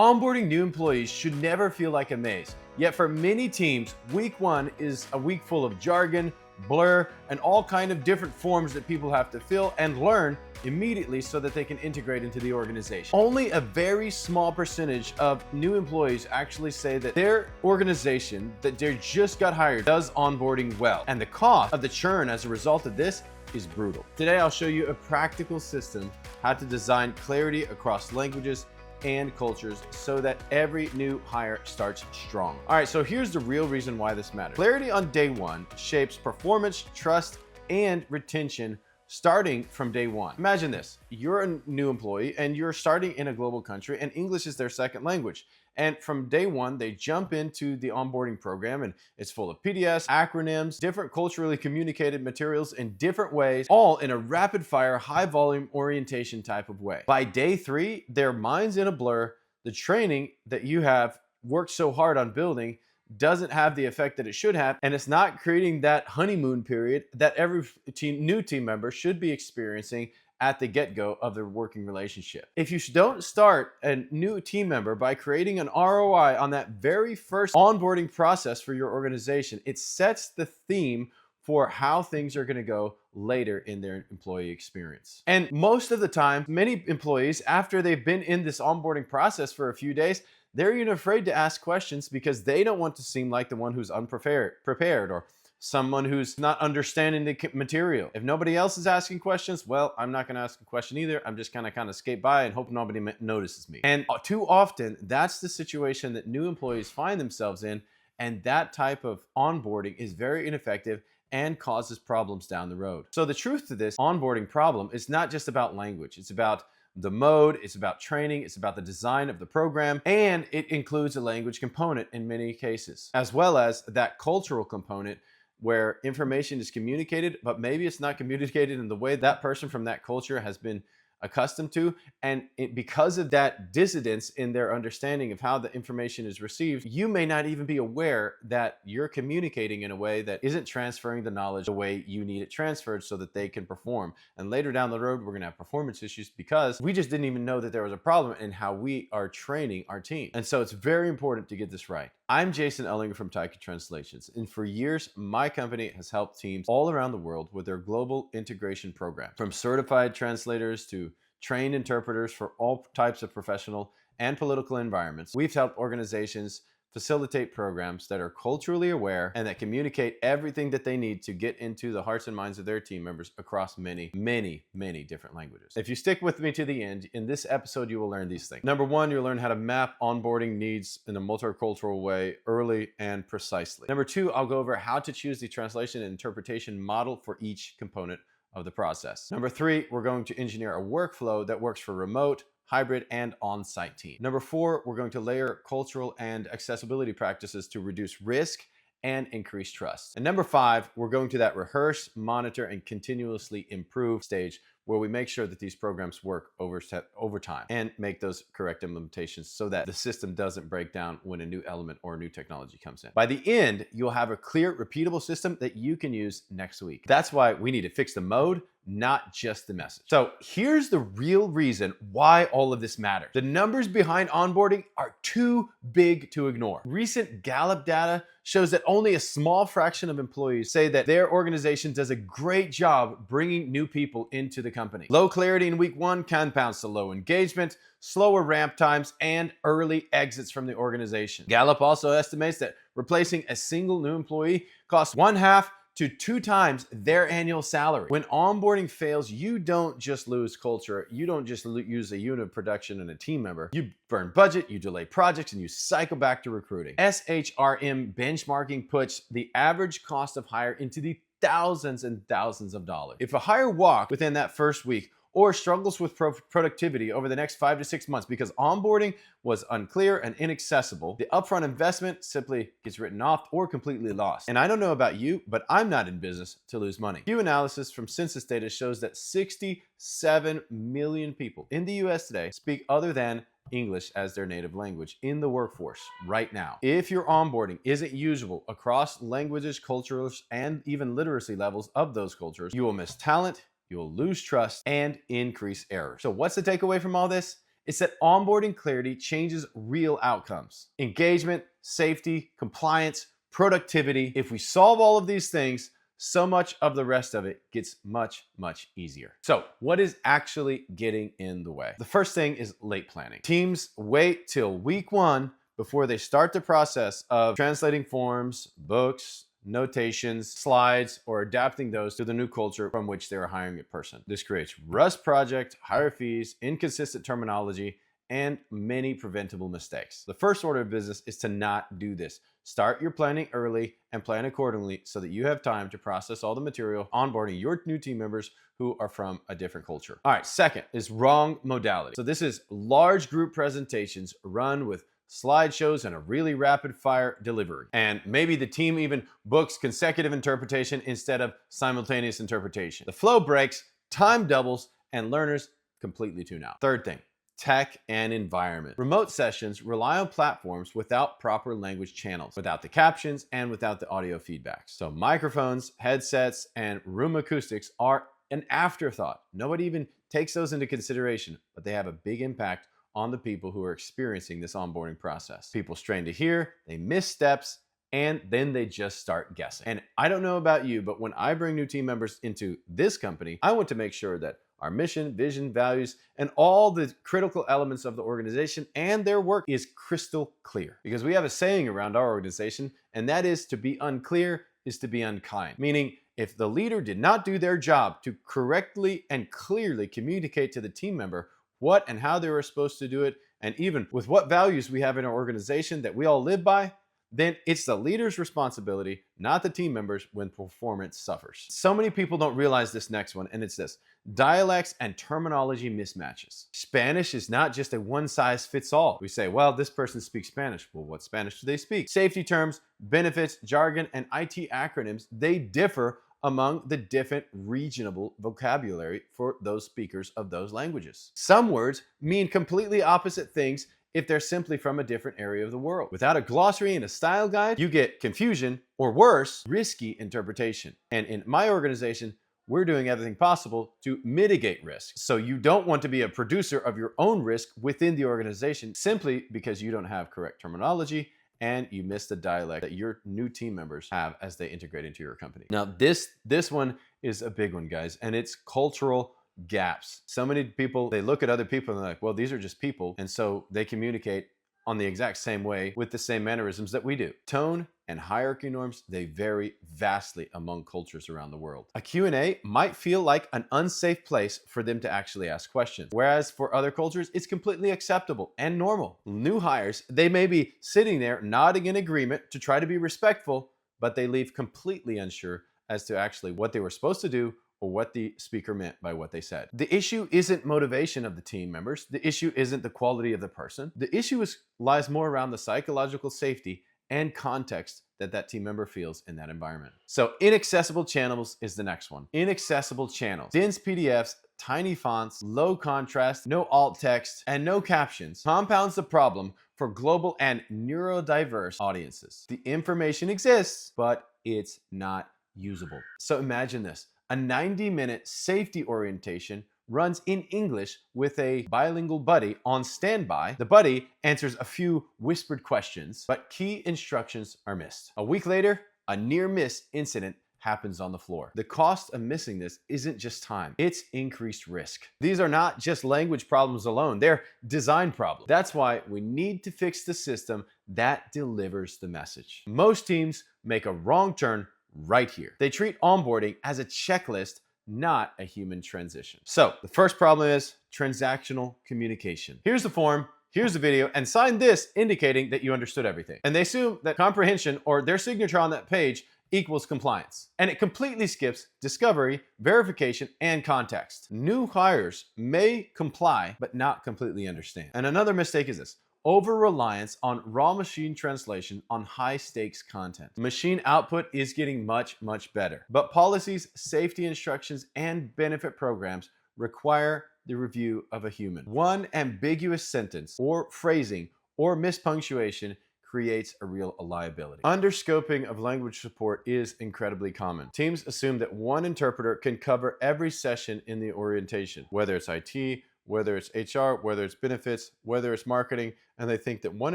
Onboarding new employees should never feel like a maze. Yet for many teams, week one is a week full of jargon, blur, and all kind of different forms that people have to fill and learn immediately so that they can integrate into the organization. Only a very small percentage of new employees actually say that their organization that they just got hired does onboarding well. And the cost of the churn as a result of this is brutal. Today, I'll show you a practical system how to design clarity across languages and cultures so that every new hire starts strong. All right, so here's the real reason why this matters. Clarity on day one shapes performance, trust, and retention starting from day one. Imagine this, you're a new employee and you're starting in a global country and English is their second language. And from day one, they jump into the onboarding program and it's full of PDFs, acronyms, different culturally communicated materials in different ways, all in a rapid fire, high volume orientation type of way. By day three, their mind's in a blur. The training that you have worked so hard on building doesn't have the effect that it should have, and it's not creating that honeymoon period that every new team member should be experiencing at the get-go of their working relationship. If you don't start a new team member by creating an ROI on that very first onboarding process for your organization, it sets the theme for how things are going to go later in their employee experience. And most of the time, many employees, after they've been in this onboarding process for a few days, they're even afraid to ask questions because they don't want to seem like the one who's prepared or someone who's not understanding the material. If nobody else is asking questions, well, I'm not going to ask a question either. I'm just going to kind of skate by and hope nobody notices me. And too often, that's the situation that new employees find themselves in. And that type of onboarding is very ineffective and causes problems down the road. So the truth to this onboarding problem is not just about language. It's about the mode, it's about training, it's about the design of the program, and it includes a language component in many cases, as well as that cultural component where information is communicated, but maybe it's not communicated in the way that person from that culture has been accustomed to. And because of that dissidence in their understanding of how the information is received, you may not even be aware that you're communicating in a way that isn't transferring the knowledge the way you need it transferred so that they can perform. And later down the road, we're going to have performance issues because we just didn't even know that there was a problem in how we are training our team. And so it's very important to get this right. I'm Jason Ellinger from TaikaTranslations, and for years, my company has helped teams all around the world with their global integration program, from certified translators to trained interpreters for all types of professional and political environments. We've helped organizations facilitate programs that are culturally aware and that communicate everything that they need to get into the hearts and minds of their team members across many, many, many different languages. If you stick with me to the end, in this episode, you will learn these things. Number one, you'll learn how to map onboarding needs in a multicultural way early and precisely. Number two, I'll go over how to choose the translation and interpretation model for each component of the process. Number three, we're going to engineer a workflow that works for remote, hybrid, and on-site team. Number four, we're going to layer cultural and accessibility practices to reduce risk and increase trust. And number five, we're going to that rehearse, monitor, and continuously improve stage where we make sure that these programs work over time and make those correct implementations so that the system doesn't break down when a new element or a new technology comes in. By the end, you'll have a clear, repeatable system that you can use next week. That's why we need to fix the mode, not just the message. So here's the real reason why all of this matters. The numbers behind onboarding are too big to ignore. Recent Gallup data shows that only a small fraction of employees say that their organization does a great job bringing new people into the company. Low clarity in week one compounds to low engagement, slower ramp times, and early exits from the organization. Gallup also estimates that replacing a single new employee costs 1/2 to 2 times their annual salary. When onboarding fails, you don't just lose culture. You don't just use a unit of production and a team member. You burn budget, you delay projects, and you cycle back to recruiting. SHRM benchmarking puts the average cost of hire into the thousands and thousands of dollars. If a hire walks within that first week or struggles with productivity over the next 5 to 6 months because onboarding was unclear and inaccessible, the upfront investment simply gets written off or completely lost. And I don't know about you, but I'm not in business to lose money. Pew analysis from census data shows that 67 million people in the US today speak other than English as their native language in the workforce right now. If your onboarding isn't usable across languages, cultures, and even literacy levels of those cultures, you will miss talent, you'll lose trust, and increase error. So what's the takeaway from all this? It's that onboarding clarity changes real outcomes: engagement, safety, compliance, productivity. If we solve all of these things, so much of the rest of it gets much, much easier. So, what is actually getting in the way? The first thing is late planning. Teams wait till week 1 before they start the process of translating forms, books, notations, slides, or adapting those to the new culture from which they are hiring a person. This creates rust project, higher fees, inconsistent terminology, and many preventable mistakes. The first order of business is to not do this. Start your planning early and plan accordingly so that you have time to process all the material onboarding your new team members who are from a different culture. All right, second is wrong modality. So this is large group presentations run with slideshows and a really rapid fire delivery. And maybe the team even books consecutive interpretation instead of simultaneous interpretation. The flow breaks, time doubles, and learners completely tune out. Third thing, tech and environment. Remote sessions rely on platforms without proper language channels, without the captions, and without the audio feedback. So microphones, headsets, and room acoustics are an afterthought. Nobody even takes those into consideration, but they have a big impact on the people who are experiencing this onboarding process. People strain to hear, they miss steps, and then they just start guessing. And I don't know about you, but when I bring new team members into this company, I want to make sure that our mission, vision, values, and all the critical elements of the organization and their work is crystal clear. Because we have a saying around our organization, and that is to be unclear is to be unkind. Meaning, if the leader did not do their job to correctly and clearly communicate to the team member what and how they were supposed to do it, and even with what values we have in our organization that we all live by, then it's the leader's responsibility, not the team members, when performance suffers. So many people don't realize this next one, and it's this: dialects and terminology mismatches. Spanish is not just a one-size-fits-all. We say, well, this person speaks Spanish. Well, what Spanish do they speak? Safety terms, benefits, jargon, and IT acronyms, they differ among the different regional vocabulary for those speakers of those languages. Some words mean completely opposite things if they're simply from a different area of the world. Without a glossary and a style guide, you get confusion, or worse, risky interpretation. And in my organization, we're doing everything possible to mitigate risk. So you don't want to be a producer of your own risk within the organization simply because you don't have correct terminology and you miss the dialect that your new team members have as they integrate into your company. Now, this one is a big one, guys, and it's cultural gaps. So many people, they look at other people and they're like, well, these are just people. And so they communicate on the exact same way with the same mannerisms that we do. Tone and hierarchy norms, they vary vastly among cultures around the world. A Q&A might feel like an unsafe place for them to actually ask questions, whereas for other cultures, it's completely acceptable and normal. New hires, they may be sitting there nodding in agreement to try to be respectful, but they leave completely unsure as to actually what they were supposed to do or what the speaker meant by what they said. The issue isn't motivation of the team members. The issue isn't the quality of the person. The issue lies more around the psychological safety and context that that team member feels in that environment. So inaccessible channels is the next one. Inaccessible channels. Dense PDFs, tiny fonts, low contrast, no alt text, and no captions compounds the problem for global and neurodiverse audiences. The information exists, but it's not usable. So imagine this. A 90-minute safety orientation runs in English with a bilingual buddy on standby. The buddy answers a few whispered questions, but key instructions are missed. A week later, a near-miss incident happens on the floor. The cost of missing this isn't just time, it's increased risk. These are not just language problems alone, they're design problems. That's why we need to fix the system that delivers the message. Most teams make a wrong turn right here. They treat onboarding as a checklist, not a human transition. So the first problem is transactional communication. Here's the form, here's the video, and sign this indicating that you understood everything. And they assume that comprehension or their signature on that page equals compliance. And it completely skips discovery, verification, and context. New hires may comply, but not completely understand. And another mistake is this: over-reliance on raw machine translation on high-stakes content. Machine output is getting much, much better, but policies, safety instructions, and benefit programs require the review of a human. One ambiguous sentence or phrasing or mispunctuation creates a real liability. Underscoping of language support is incredibly common. Teams assume that one interpreter can cover every session in the orientation, whether it's IT, whether it's HR, whether it's benefits, whether it's marketing, and they think that one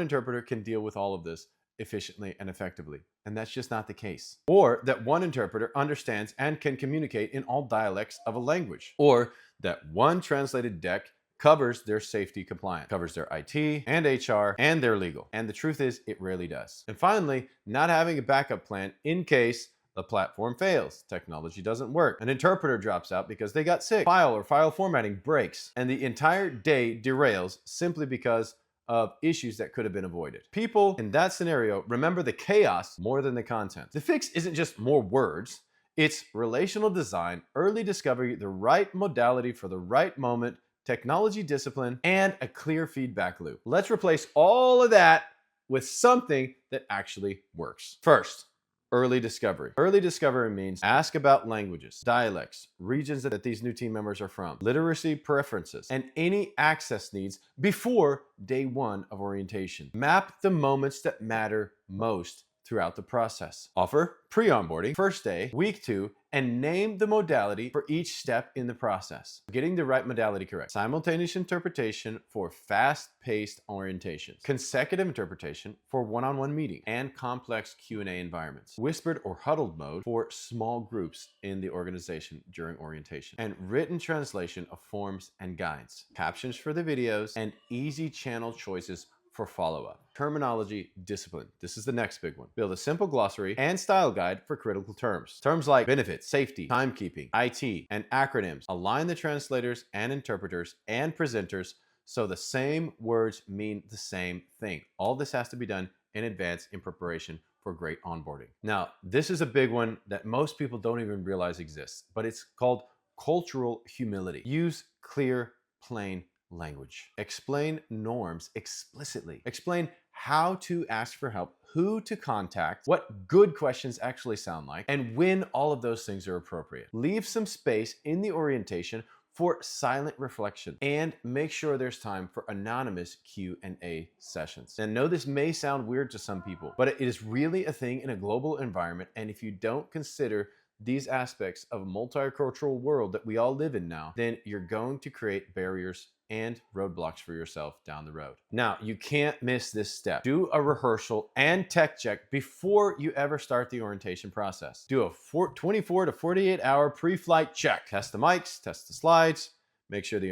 interpreter can deal with all of this efficiently and effectively. And that's just not the case. Or that one interpreter understands and can communicate in all dialects of a language. Or that one translated deck covers their safety compliance, covers their IT and HR and their legal. And the truth is, it rarely does. And finally, not having a backup plan in case the platform fails, technology doesn't work, an interpreter drops out because they got sick, file or file formatting breaks, and the entire day derails simply because of issues that could have been avoided. People in that scenario remember the chaos more than the content. The fix isn't just more words, it's relational design, early discovery, the right modality for the right moment, technology discipline, and a clear feedback loop. Let's replace all of that with something that actually works. First, early discovery. Early discovery means ask about languages, dialects, regions that these new team members are from, literacy preferences, and any access needs before day one of orientation. Map the moments that matter most throughout the process. Offer pre-onboarding, first day, week 2, and name the modality for each step in the process. Getting the right modality correct. Simultaneous interpretation for fast-paced orientations. Consecutive interpretation for one-on-one meetings and complex Q&A environments. Whispered or huddled mode for small groups in the organization during orientation. And written translation of forms and guides. Captions for the videos and easy channel choices for follow-up. Terminology discipline. This is the next big one. Build a simple glossary and style guide for critical terms. Terms like benefits, safety, timekeeping, IT, and acronyms. Align the translators and interpreters and presenters so the same words mean the same thing. All this has to be done in advance in preparation for great onboarding. Now, this is a big one that most people don't even realize exists, but it's called cultural humility. Use clear, plain language. Explain norms explicitly. Explain how to ask for help, who to contact, what good questions actually sound like, and when all of those things are appropriate. Leave some space in the orientation for silent reflection and make sure there's time for anonymous Q&A sessions. And I know this may sound weird to some people, but it is really a thing in a global environment. And if you don't consider these aspects of a multicultural world that we all live in now, then you're going to create barriers and roadblocks for yourself down the road. Now, you can't miss this step. Do a rehearsal and tech check before you ever start the orientation process. Do a 24 to 48 hour pre-flight check. Test the mics, test the slides, make sure the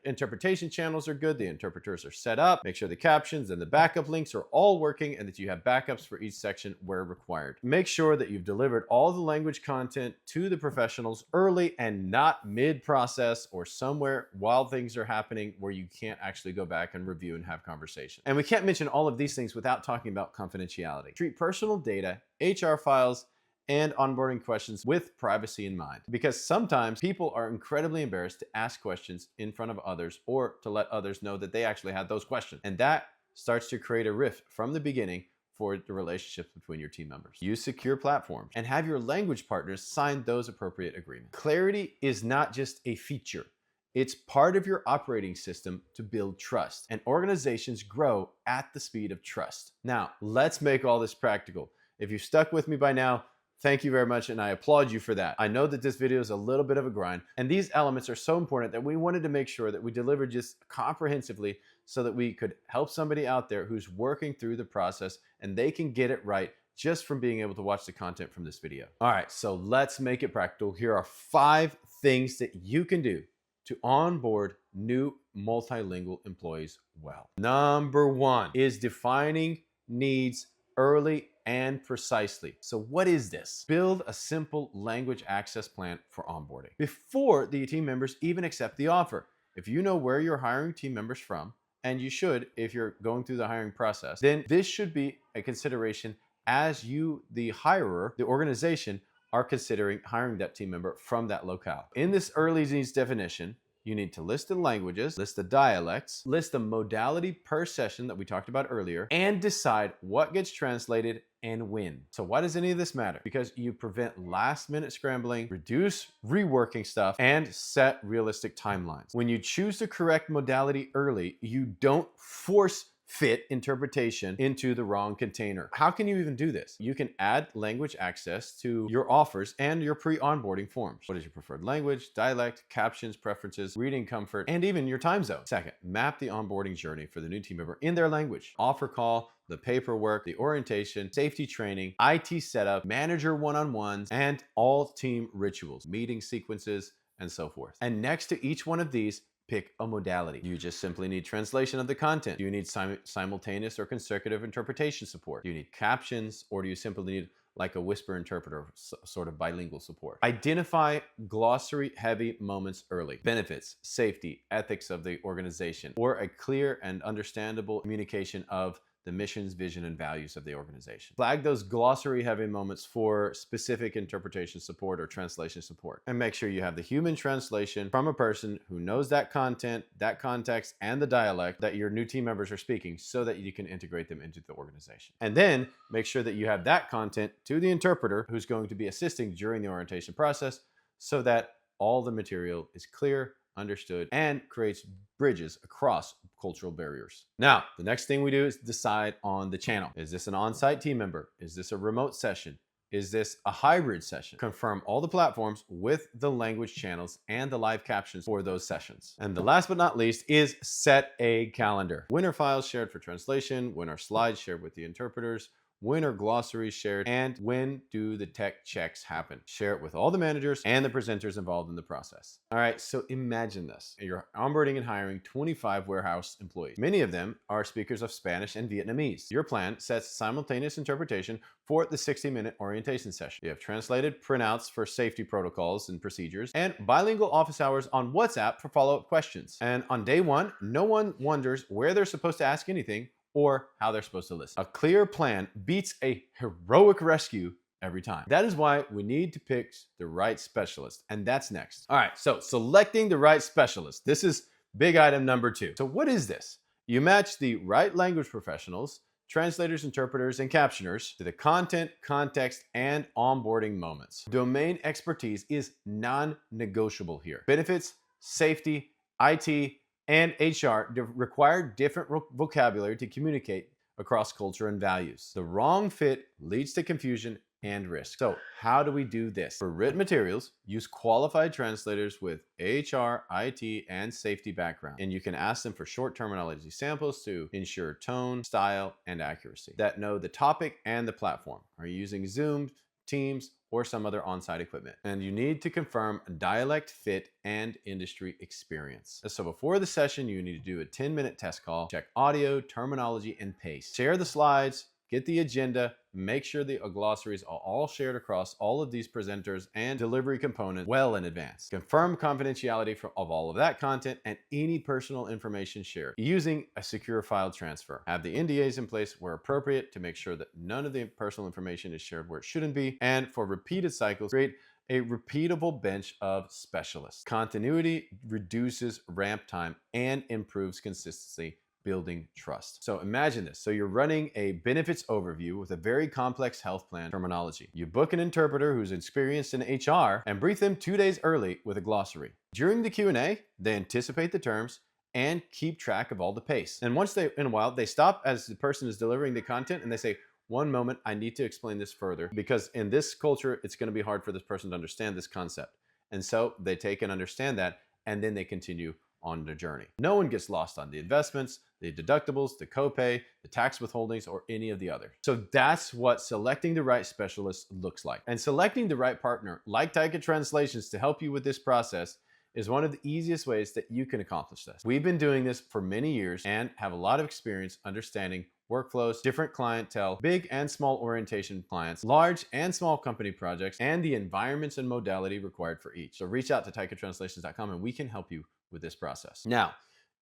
interpretation channels are good, the interpreters are set up, make sure the captions and the backup links are all working and that you have backups for each section where required. Make sure that you've delivered all the language content to the professionals early and not mid-process or somewhere while things are happening where you can't actually go back and review and have conversation. And we can't mention all of these things without talking about confidentiality. Treat personal data, HR files, and onboarding questions with privacy in mind. Because sometimes people are incredibly embarrassed to ask questions in front of others or to let others know that they actually had those questions. And that starts to create a rift from the beginning for the relationships between your team members. Use secure platforms and have your language partners sign those appropriate agreements. Clarity is not just a feature. It's part of your operating system to build trust, and organizations grow at the speed of trust. Now, let's make all this practical. If you've stuck with me by now, thank you very much, and I applaud you for that. I know that this video is a little bit of a grind, and these elements are so important that we wanted to make sure that we delivered just comprehensively so that we could help somebody out there who's working through the process and they can get it right just from being able to watch the content from this video. All right, so let's make it practical. Here are 5 things that you can do to onboard new multilingual employees well. Number 1 is defining needs early and precisely. So what is this? Build a simple language access plan for onboarding before the team members even accept the offer. If you know where you're hiring team members from, and you should if you're going through the hiring process, then this should be a consideration as you, the hirer, the organization, are considering hiring that team member from that locale. In this early needs definition, you need to list the languages, list the dialects, list the modality per session that we talked about earlier, and decide what gets translated and when. So why does any of this matter? Because you prevent last-minute scrambling, reduce reworking stuff, and set realistic timelines. When you choose the correct modality early, you don't force fit interpretation into the wrong container. How can you even do this? You can add language access to your offers and your pre-onboarding forms. What is your preferred language, dialect, captions, preferences, reading comfort, and even your time zone. Second, map the onboarding journey for the new team member in their language. Offer call, the paperwork, the orientation, safety training, IT setup, manager one-on-ones, and all team rituals, meeting sequences, and so forth. And next to each one of these, pick a modality. You just simply need translation of the content. Do you need simultaneous or consecutive interpretation support? Do you need captions, or do you simply need like a whisper interpreter, sort of bilingual support? Identify glossary heavy moments early. Benefits, safety, ethics of the organization, or a clear and understandable communication of the missions, vision, and values of the organization. Flag those glossary heavy moments for specific interpretation support or translation support. And make sure you have the human translation from a person who knows that content, that context, and the dialect that your new team members are speaking, so that you can integrate them into the organization. And then make sure that you have that content to the interpreter who's going to be assisting during the orientation process, so that all the material is clear, understood, and creates bridges across cultural barriers. Now, the next thing we do is decide on the channel. Is this an on-site team member? Is this a remote session? Is this a hybrid session? Confirm all the platforms with the language channels and the live captions for those sessions. And the last but not least is set a calendar. When are files shared for translation? When are slides shared with the interpreters? When are glossaries shared? And when do the tech checks happen? Share it with all the managers and the presenters involved in the process. All right, so imagine this. You're onboarding and hiring 25 warehouse employees. Many of them are speakers of Spanish and Vietnamese. Your plan sets simultaneous interpretation for the 60-minute orientation session. You have translated printouts for safety protocols and procedures, and bilingual office hours on WhatsApp for follow-up questions. And on day one, no one wonders where they're supposed to ask anything or how they're supposed to listen. A clear plan beats a heroic rescue every time. That is why we need to pick the right specialist, and that's next. All right, so selecting the right specialist. This is big item number 2. So what is this? You match the right language professionals, translators, interpreters, and captioners to the content, context, and onboarding moments. Domain expertise is non-negotiable here. Benefits, safety, IT, and HR require different vocabulary to communicate across culture and values. The wrong fit leads to confusion and risk. So how do we do this? For written materials, use qualified translators with HR, IT, and safety background. And you can ask them for short terminology samples to ensure tone, style, and accuracy, that know the topic and the platform. Are you using Zoom, Teams, or some other on-site equipment? And you need to confirm dialect fit and industry experience. So before the session, you need to do a 10-minute test call, check audio, terminology, and pace. Share the slides, get the agenda, make sure the glossaries are all shared across all of these presenters and delivery components well in advance. Confirm confidentiality of all of that content and any personal information shared using a secure file transfer. Have the NDAs in place where appropriate to make sure that none of the personal information is shared where it shouldn't be. And for repeated cycles, create a repeatable bench of specialists. Continuity reduces ramp time and improves consistency, building trust. So imagine this. So you're running a benefits overview with a very complex health plan terminology. You book an interpreter who's experienced in HR and brief them 2 days early with a glossary. During the Q&A, they anticipate the terms and keep track of all the pace. And once in a while, they stop as the person is delivering the content and they say, "One moment, I need to explain this further because in this culture, it's going to be hard for this person to understand this concept." And so they take and understand that, and then they continue on the journey. No one gets lost on the investments, the deductibles, the copay, the tax withholdings, or any of the others. So that's what selecting the right specialist looks like. And selecting the right partner like TaikaTranslations to help you with this process is one of the easiest ways that you can accomplish this. We've been doing this for many years and have a lot of experience understanding workflows, different clientele, big and small orientation clients, large and small company projects, and the environments and modality required for each. So reach out to TaikaTranslations.com and we can help you with this process. Now,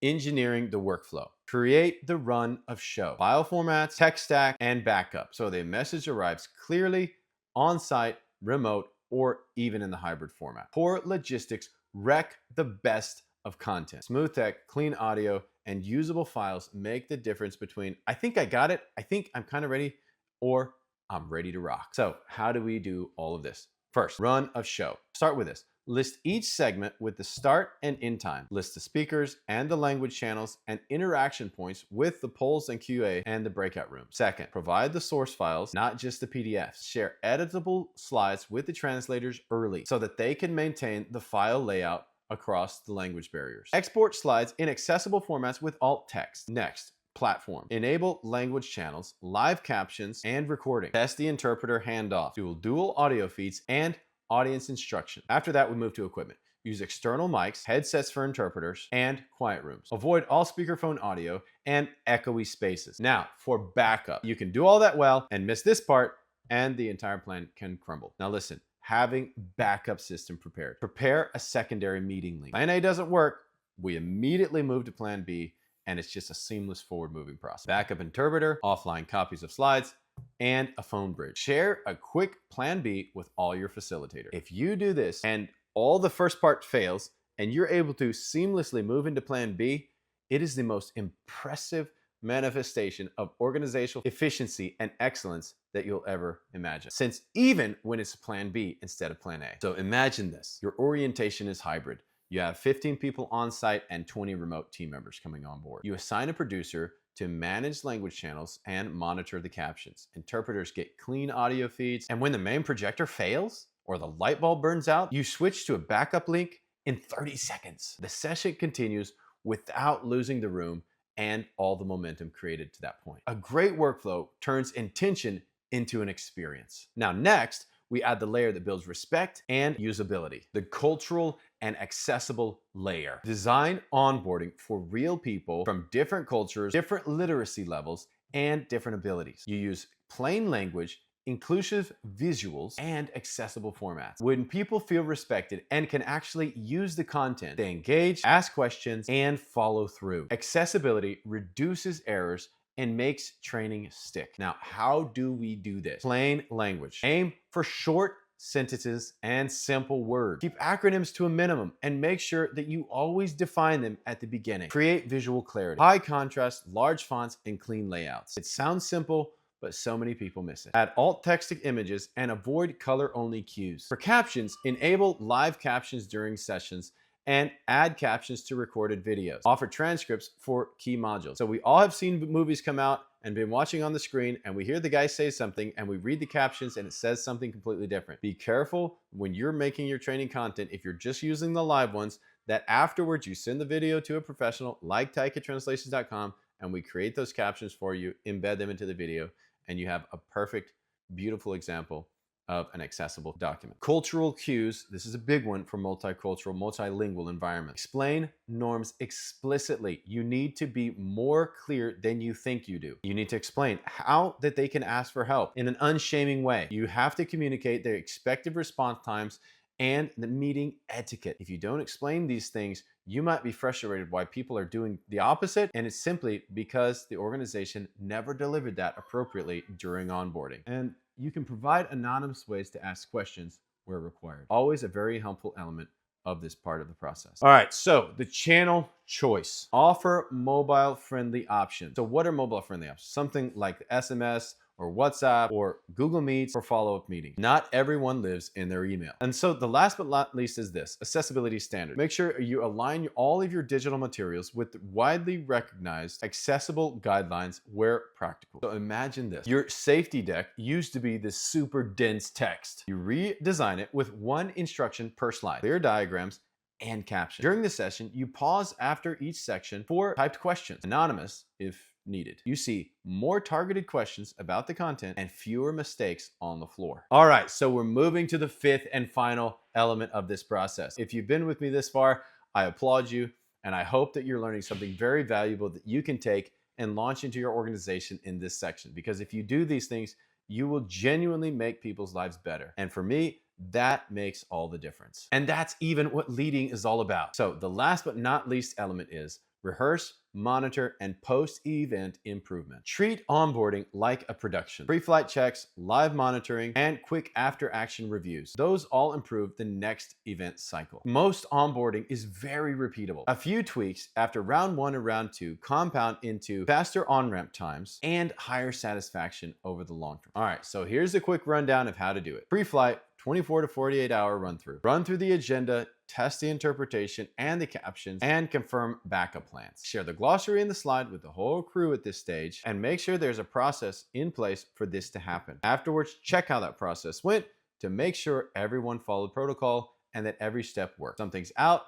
engineering the workflow. Create the run of show, file formats, tech stack, and backup so the message arrives clearly on-site, remote, or even in the hybrid format. Poor logistics wreck the best of content. Smooth tech, clean audio, and usable files make the difference between "I think I got it," "I think I'm kind of ready," or "I'm ready to rock." So how do we do all of this? First, run of show. Start with this. List each segment with the start and end time. List the speakers and the language channels and interaction points with the polls and QA and the breakout room. Second, provide the source files, not just the PDFs. Share editable slides with the translators early so that they can maintain the file layout across the language barriers. Export slides in accessible formats with alt text. Next, platform. Enable language channels, live captions, and recording. Test the interpreter handoff. Dual audio feeds and audience instruction. After that, we move to equipment. Use external mics, headsets for interpreters, and quiet rooms. Avoid all speakerphone audio and echoey spaces. Now, for backup. You can do all that well and miss this part, and the entire plan can crumble. Now listen, having backup system prepared. Prepare a secondary meeting link. Plan A doesn't work, we immediately move to plan B, and it's just a seamless forward-moving process. Backup interpreter, offline copies of slides, and a phone bridge. Share a quick plan B with all your facilitators. If you do this and all the first part fails and you're able to seamlessly move into plan B, it is the most impressive manifestation of organizational efficiency and excellence that you'll ever imagine. Since even when it's plan B instead of plan A. So imagine this, your orientation is hybrid. You have 15 people on site and 20 remote team members coming on board. You assign a producer to manage language channels and monitor the captions. Interpreters get clean audio feeds. And when the main projector fails or the light bulb burns out, you switch to a backup link in 30 seconds. The session continues without losing the room and all the momentum created to that point. A great workflow turns intention into an experience. Now, next, we add the layer that builds respect and usability, the cultural and accessible layer. Design onboarding for real people from different cultures, different literacy levels, and different abilities. You use plain language, inclusive visuals, and accessible formats. When people feel respected and can actually use the content, they engage, ask questions, and follow through. Accessibility reduces errors and makes training stick. Now, how do we do this? Plain language. Aim for short sentences and simple words. Keep acronyms to a minimum and make sure that you always define them at the beginning. Create visual clarity. High contrast, large fonts, and clean layouts. It sounds simple, but so many people miss it. Add alt text images and avoid color-only cues. For captions, enable live captions during sessions and add captions to recorded videos. Offer transcripts for key modules. So we all have seen movies come out and been watching on the screen, and we hear the guy say something and we read the captions and it says something completely different. Be careful when you're making your training content, if you're just using the live ones, that afterwards you send the video to a professional like TaikaTranslations.com and we create those captions for you, embed them into the video, and you have a perfect, beautiful example of an accessible document. Cultural cues, this is a big one for multicultural, multilingual environments. Explain norms explicitly. You need to be more clear than you think you do. You need to explain how that they can ask for help in an unshaming way. You have to communicate their expected response times and the meeting etiquette. If you don't explain these things, you might be frustrated why people are doing the opposite, and it's simply because the organization never delivered that appropriately during onboarding. And you can provide anonymous ways to ask questions where required. Always a very helpful element of this part of the process. All right, so the channel choice. Offer mobile-friendly options. So what are mobile-friendly options? Something like SMS or WhatsApp or Google Meets for follow-up meetings. Not everyone lives in their email. And so the last but not least is this, accessibility standard. Make sure you align all of your digital materials with widely recognized accessible guidelines where practical. So imagine this, your safety deck used to be this super dense text. You redesign it with one instruction per slide, clear diagrams, and captions. During the session, you pause after each section for typed questions, anonymous if needed. You see more targeted questions about the content and fewer mistakes on the floor. All right, so we're moving to the fifth and final element of this process. If you've been with me this far, I applaud you, and I hope that you're learning something very valuable that you can take and launch into your organization in this section. Because if you do these things, you will genuinely make people's lives better. And for me, that makes all the difference. And that's even what leading is all about. So the last but not least element is Rehearse, monitor, and post-event improvement. Treat onboarding like a production. Pre-flight checks, live monitoring, and quick after-action reviews. Those all improve the next event cycle. Most onboarding is very repeatable. A few tweaks after round 1 and round 2 compound into faster on-ramp times and higher satisfaction over the long term. All right, so here's a quick rundown of how to do it. Pre-flight, 24 to 48 hour run through. Run through the agenda, test the interpretation and the captions, and confirm backup plans. Share the glossary and the slide with the whole crew at this stage, and make sure there's a process in place for this to happen. Afterwards, check how that process went to make sure everyone followed protocol and that every step worked. Something's out,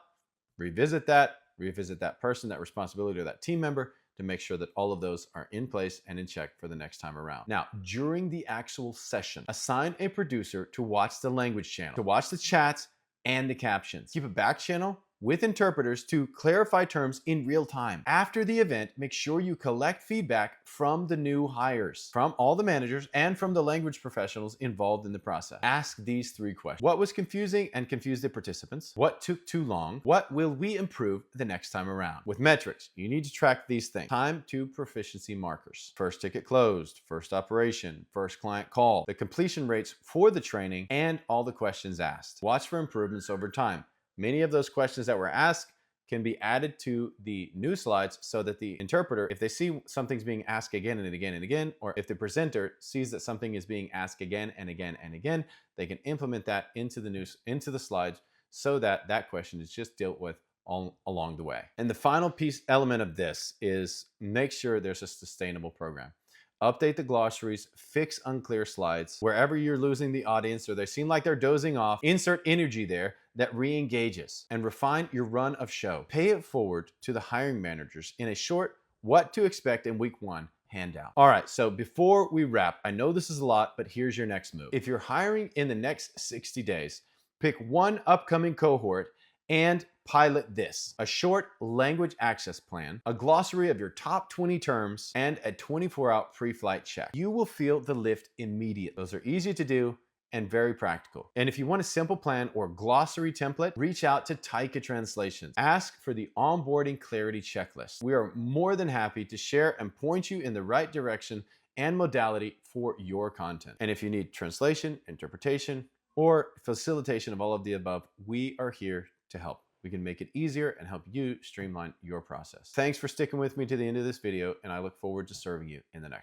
revisit that person, that responsibility, or that team member, to make sure that all of those are in place and in check for the next time around. Now, during the actual session, assign a producer to watch the language channel, to watch the chats and the captions. Keep a back channel with interpreters to clarify terms in real time. After the event, make sure you collect feedback from the new hires, from all the managers, and from the language professionals involved in the process. Ask these 3 questions. What was confusing and confused the participants? What took too long? What will we improve the next time around? With metrics, you need to track these things. Time to proficiency markers. First ticket closed, first operation, first client call, the completion rates for the training, and all the questions asked. Watch for improvements over time. Many of those questions that were asked can be added to the new slides so that the interpreter, if they see something's being asked again and again and again, or if the presenter sees that something is being asked again and again and again, they can implement that into the slides so that that question is just dealt with all along the way. And the final element of this is make sure there's a sustainable program. Update the glossaries, fix unclear slides. Wherever you're losing the audience or they seem like they're dozing off, insert energy there that re-engages, and refine your run of show. Pay it forward to the hiring managers in a short what to expect in week 1 handout. All right, so before we wrap, I know this is a lot, but here's your next move. If you're hiring in the next 60 days, pick one upcoming cohort and pilot this: a short language access plan, a glossary of your top 20 terms, and a 24-hour pre-flight check. You will feel the lift immediately. Those are easy to do and very practical. And if you want a simple plan or glossary template, reach out to TaikaTranslations. Ask for the onboarding clarity checklist. We are more than happy to share and point you in the right direction and modality for your content. And if you need translation, interpretation, or facilitation of all of the above, we are here to help. We can make it easier and help you streamline your process. Thanks for sticking with me to the end of this video, and I look forward to serving you in the next.